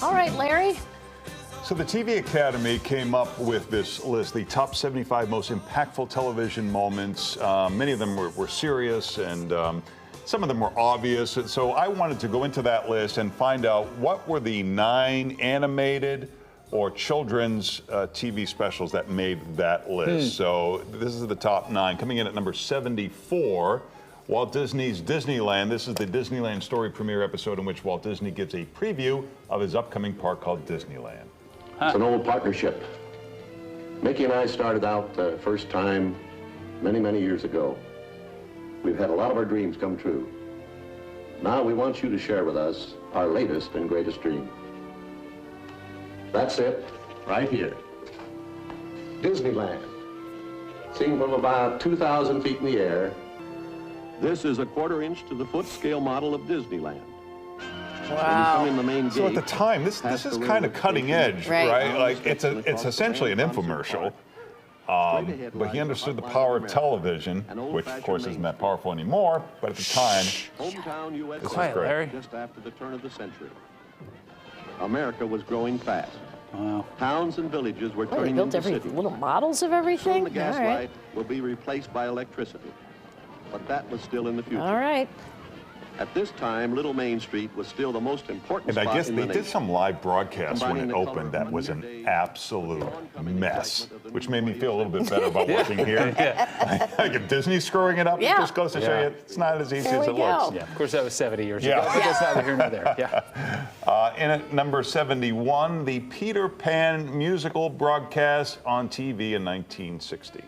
All right, Larry. So the TV Academy came up with this list, the top 75 most impactful television moments. Many of them were serious, and some of them were obvious. And so I wanted to go into that list and find out what were the 9 animated or children's TV specials that made that list. So this is the top 9. Coming in at number 74, Walt Disney's Disneyland. This is the Disneyland Story premiere episode in which Walt Disney gives a preview of his upcoming park called Disneyland. It's an old partnership. Mickey and I started out the first time many, many years ago. We've had a lot of our dreams come true. Now we want you to share with us our latest and greatest dream. That's it, right here. Disneyland. Seen from about 2,000 feet in the air. This is a 1/4 inch to the foot scale model of Disneyland. Wow. In the main So at gate, the time, this is kind of cutting edge, right? Like it's essentially an infomercial. But he understood the power of television, which of course isn't that powerful anymore. But at the time, Hometown USA, this is great. just after the turn of the century. America was growing fast. Wow. Towns and villages were Well, they turning built into every cities. little models of Soon everything. the gas All right. light will be replaced by electricity. But that was still in the future. All right. At this time, Little Main Street was still the most important And I spot guess in they the did nation. some live broadcasts when Combining it the color opened of that was modern an day absolute oncoming mess, excitement of the which new made me wave. feel a little bit better about watching here. Like if Disney's screwing it up, it Yeah. just goes to show you it's not as easy There as we it looks. go. Yeah, of course that was 70 years Yeah. ago, but that's neither here nor there. Yeah. In at number 71, the Peter Pan musical broadcast on TV in 1960.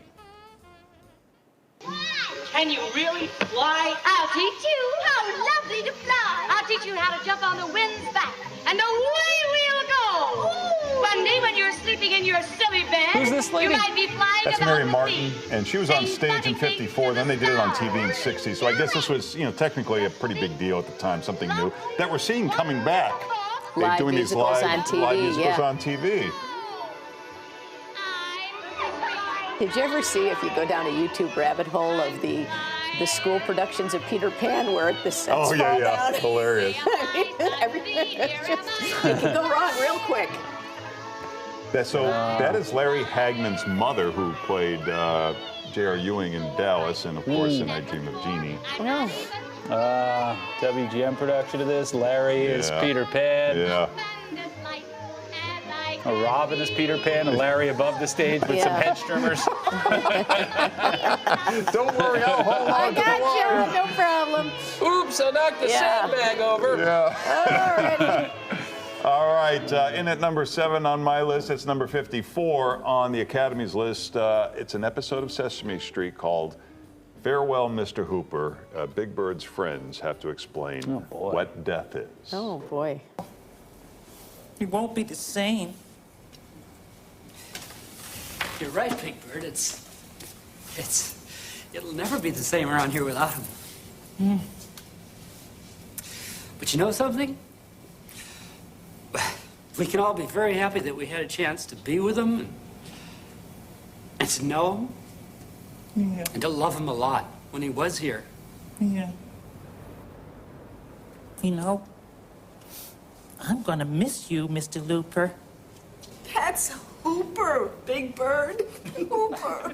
Can you really fly? I'll teach you. How lovely to fly. I'll teach you how to jump on the wind's back, and away we'll go. One day when you're sleeping in your silly bed, Who's this lady? you might be flying That's about Mary the Martin, sea. and she was on Saying stage in funny things 54, to then the they did it on TV in stars. 60. So I guess this was, technically a pretty big deal at the time, something new that we're seeing coming back. They're Live doing these musicals live, on TV, live musicals yeah. on TV. Did you ever see, if you go down a YouTube rabbit hole of the school productions of Peter Pan where the sets Oh, fall yeah, yeah. down? Hilarious. Everything, it's just, it can go wrong real quick. That is Larry Hagman's mother, who played J.R. Ewing in Dallas, and of course in I Dream of Jeannie. Oh, WGN production of this. Larry is Yeah. Peter Pan. Yeah. Robin is Peter Pan, and Larry above the stage with some Yeah. head streamers. Don't worry, I'll hold I on. got you, no problem. Oops, I knocked the Yeah. sandbag over. Yeah. All right, in at number 7 on my list, it's number 54 on the Academy's list. It's an episode of Sesame Street called Farewell, Mr. Hooper. Big Bird's friends have to explain boy. what death is. Oh, boy. It won't be the same. You're right, Big Bird. It'll never be the same around here without him. But you know something? We can all be very happy that we had a chance to be with him and to know him Yeah, and to love him a lot when he was here. yeah. You know, I'm gonna miss you, Mr. Looper. That's Hooper, Big Bird. Hooper.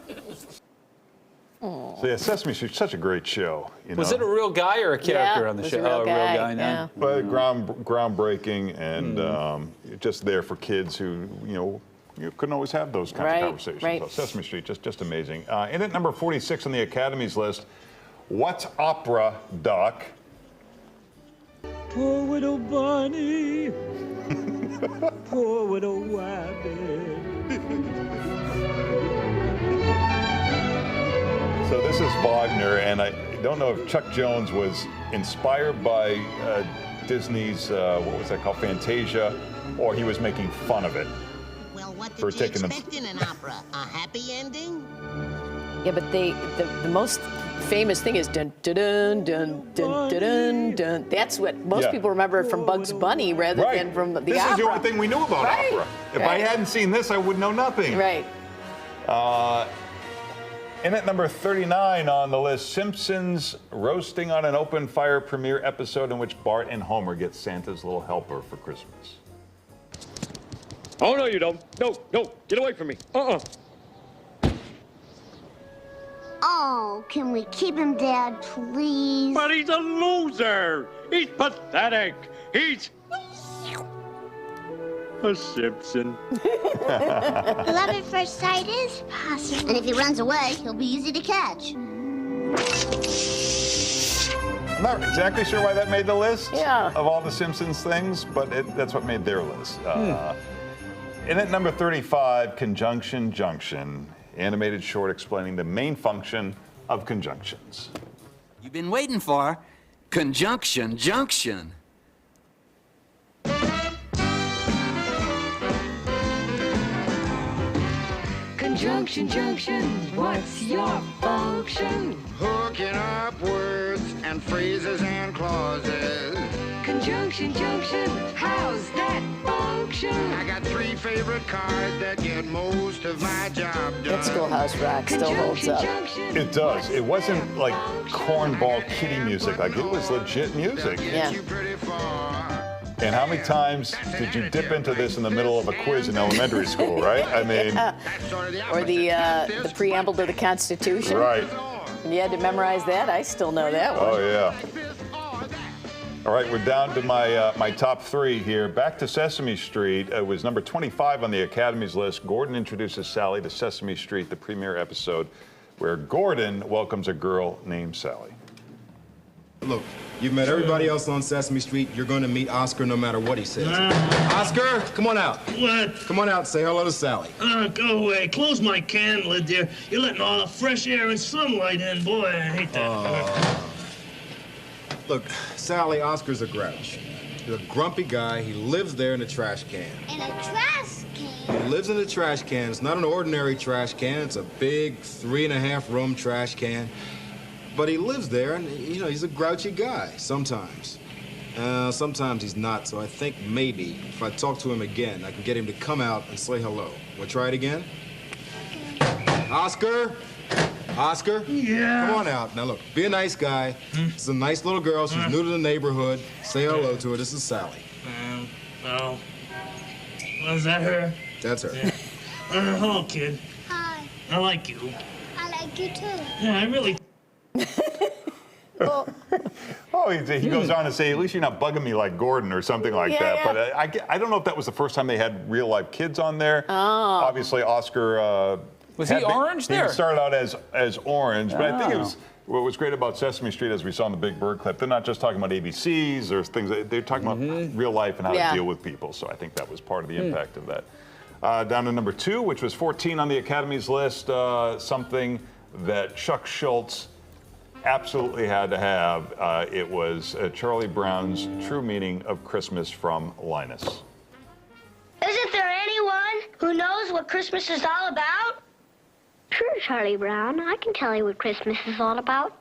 So yeah, Sesame Street's such a great show. Was it a real guy or a character on the was show? a real Oh, a real guy, guy now. yeah. But groundbreaking and just there for kids who, you couldn't always have those kinds Right, of conversations. right. So Sesame Street, just amazing. In at number 46 on the Academy's list, What's Opera, Doc? Poor little bunny. Poor little rabbit. So this is Wagner, and I don't know if Chuck Jones was inspired by Disney's, what was that called, Fantasia, or he was making fun of it. Well, what For did you taking them- expect in an opera? A happy ending? Yeah, but the most famous thing is dun dun dun dun dun dun dun. dun. That's what most Yeah. people remember from Bugs Bunny rather than from the This opera. is the only thing we knew about Right, opera. If I right. hadn't seen this, I would know nothing. Right. In at number 39 on the list, Simpsons Roasting on an Open Fire premiere episode in which Bart and Homer get Santa's little helper for Christmas. Oh, no, you don't. No, no, get away from me. Oh, can we keep him, Dad, please? But he's a loser. He's pathetic. He's a Simpson. Love at first sight is possible. And if he runs away, he'll be easy to catch. I'm not exactly sure why that made the list Yeah. of all the Simpsons things, but that's what made their list. And at number 35, Conjunction Junction, animated short explaining the main function of conjunctions. You've been waiting for Conjunction Junction. Conjunction Junction, what's your function? Hooking up words and phrases and clauses. Conjunction Junction, how's that function? I got 3 favorite cars that get most of my job done. That Schoolhouse Rock still holds up. It does. It wasn't like cornball kiddie music. Like, it was legit music. Yeah. And how many times did you dip into this in the middle of a quiz in elementary school, right? I mean, Or the preamble to the Constitution. right. And you had to memorize that. I still know that one. Oh, yeah. All right, we're down to my top 3 here. Back to Sesame Street. It was number 25 on the Academy's list. Gordon introduces Sally to Sesame Street, the premiere episode where Gordon welcomes a girl named Sally. Look, you've met everybody else on Sesame Street. You're going to meet Oscar no matter what he says. Oscar, come on out. What? Come on out and say hello to Sally. Go away. Close my can lid there. You're letting all the fresh air and sunlight in. Boy, I hate that. Look, Sally, Oscar's a grouch. He's a grumpy guy. He lives there in a trash can. In a trash can? He lives in a trash can. It's not an ordinary trash can. It's a big 3.5-room trash can. But he lives there, and, you know, he's a grouchy guy sometimes. Sometimes he's not, so I think maybe if I talk to him again, I can get him to come out and say hello. Wanna try it again? Oscar? Oscar? Yeah? Come on out. Now, look, be a nice guy. This is a nice little girl. She's new to the neighborhood. Say hello to her. This is Sally. Oh. Was that her? That's her. Yeah. Hello, kid. Hi. I like you. I like you too. Yeah, I really... Oh, he goes on to say, at least you're not bugging me like Gordon or something like that. Yeah. But I don't know if that was the first time they had real life kids on there. Oh. Obviously, Oscar. Was he orange there? He started out as orange, but I think it was. What was great about Sesame Street, as we saw in the Big Bird clip, they're not just talking about ABCs or things. They're talking about real life and how to deal with people. So I think that was part of the impact of that. Down to number 2, which was 14 on the Academy's list, something that Chuck Schultz absolutely had to have. It was Charlie Brown's True Meaning of Christmas from Linus. Isn't there anyone who knows what Christmas is all about? Sure, Charlie Brown. I can tell you what Christmas is all about.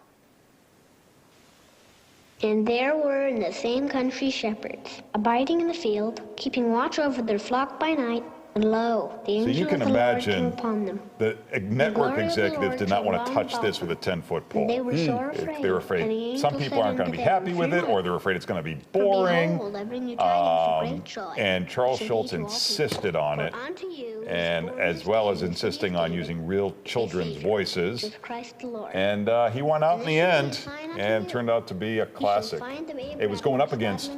And there were in the same country shepherds, abiding in the field, keeping watch over their flock by night. And lo, the So angel you can of the Lord imagine came upon them. the network glory of the executive Lord did not want to shone touch about this with a them. 10-foot pole. And they were sore afraid. They're And afraid the some angel people said aren't going to unto be them, happy with "Fear it, not. or they're afraid it's going to be For boring. behold, I bring you tidings of great joy, And Charles which Schultz shall be to all insisted on people. it, For unto you is and born as this well day as in the city insisting of on David using real children's Savior, voices. which is Christ the Lord. And he won out in the end, sign unto and you. turned out to be a classic. find them It was going up against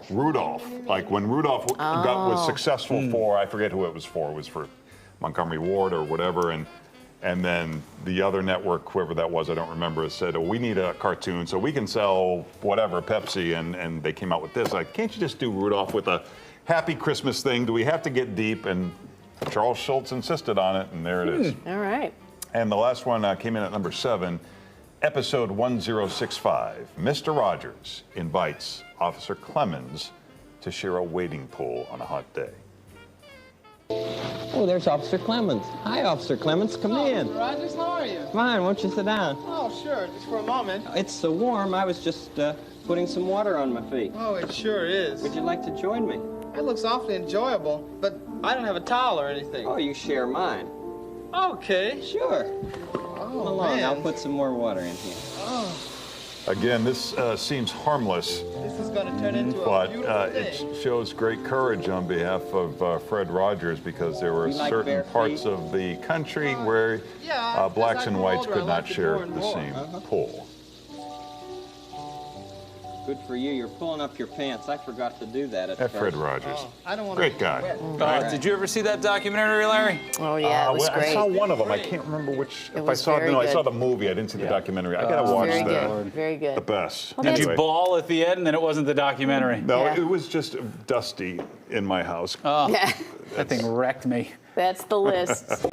Rudolph. Like when Rudolph was successful for, I forget who it was for. It was for Montgomery Ward or whatever, and then the other network, whoever that was, I don't remember, said, "Oh, we need a cartoon so we can sell whatever Pepsi," and they came out with this. Like, can't you just do Rudolph with a happy Christmas thing? Do we have to get deep? And Charles Schultz insisted on it, and there it is. All right. And the last one came in at number 7, episode 1065. Mr. Rogers invites Officer Clemens to share a wading pool on a hot day. Oh, there's Officer Clemens. Hi, Officer Clemens. Come in. Mr. Rogers, how are you? Fine. Won't you sit down? Oh, sure. Just for a moment. It's so warm. I was just putting some water on my feet. Oh, it sure is. Would you like to join me? It looks awfully enjoyable, but I don't have a towel or anything. Oh, you share mine. Okay. Sure. Oh, Come along. man. I'll put some more water in here. Oh. Again, this seems harmless, This is going to turn into a but beautiful it day. shows great courage on behalf of Fred Rogers, because there were You like certain bare parts feet? of the country where Yeah, as blacks I and grew whites older, I could not liked it share more and the more. same Uh-huh. pole. Good for you. You're pulling up your pants. I forgot to do that at Fred first. Rogers. I don't want Great guy. Did you ever see that documentary, Larry? Oh yeah, it was well, great. I saw one of them. I can't remember which. If I was saw very no, I saw good. the movie. I didn't see the documentary. I gotta watch very that. good, very good. The best. Well, Did you Anyway. bawl at the end and then it wasn't the documentary? No, Yeah. it was just dusty in my house. Oh, Yeah, that thing wrecked me. that's the list.